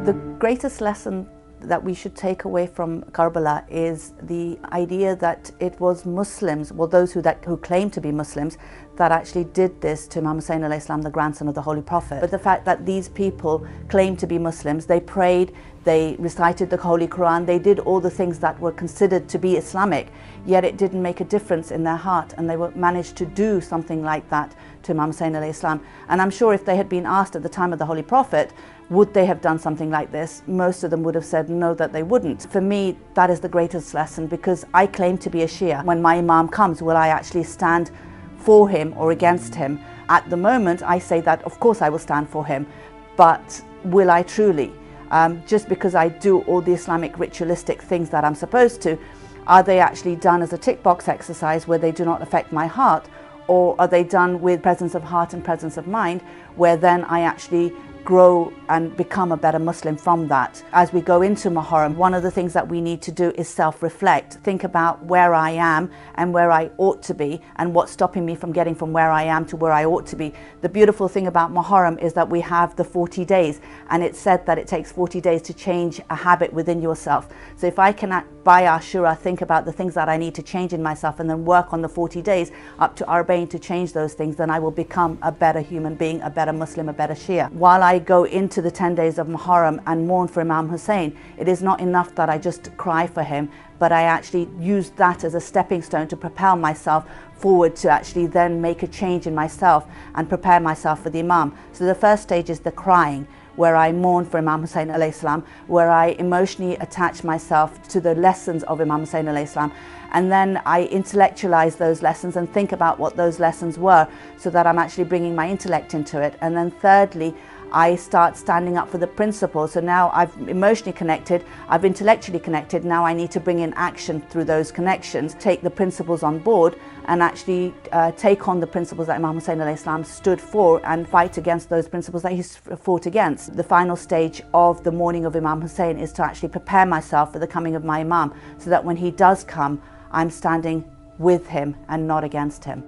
The greatest lesson that we should take away from Karbala is the idea that it was Muslims, well, those who claim to be Muslims, that actually did this to Imam Hussein alayhi salam, the grandson of the Holy Prophet. But the fact that these people claim to be Muslims, they prayed, they recited the Holy Quran, they did all the things that were considered to be Islamic, yet it didn't make a difference in their heart, and they managed to do something like that to Imam Hussein alayhi salam. And I'm sure if they had been asked at the time of the Holy Prophet, would they have done something like this? Most of them would have said no, that they wouldn't. For me, that is the greatest lesson, because I claim to be a Shia. When my Imam comes, will I actually stand for him or against him? At the moment, I say that of course I will stand for him, but will I truly? Just because I do all the Islamic ritualistic things that I'm supposed to, are they actually done as a tick box exercise where they do not affect my heart? Or are they done with presence of heart and presence of mind, where then I actually grow and become a better Muslim from that? As we go into Muharram, one of the things that we need to do is self-reflect. Think about where I am and where I ought to be, and what's stopping me from getting from where I am to where I ought to be. The beautiful thing about Muharram is that we have the 40 days, and it's said that it takes 40 days to change a habit within yourself. So if I can, by Ashura, think about the things that I need to change in myself, and then work on the 40 days up to Arbaeen to change those things, then I will become a better human being, a better Muslim, a better Shia. While I go into the 10 days of Muharram and mourn for Imam Hussein, it is not enough that I just cry for him, but I actually use that as a stepping stone to propel myself forward, to actually then make a change in myself and prepare myself for the Imam. So the first stage is the crying, where I mourn for Imam Hussein alayhi salam, where I emotionally attach myself to the lessons of Imam Hussein alayhi salam, and then I intellectualize those lessons and think about what those lessons were, so that I'm actually bringing my intellect into it. And then thirdly, I start standing up for the principles. So now I've emotionally connected, I've intellectually connected, now I need to bring in action through those connections, take the principles on board, and actually take on the principles that Imam Hussein alayhi salam stood for, and fight against those principles that he fought against. The final stage of the mourning of Imam Hussein is to actually prepare myself for the coming of my Imam, so that when he does come, I'm standing with him and not against him.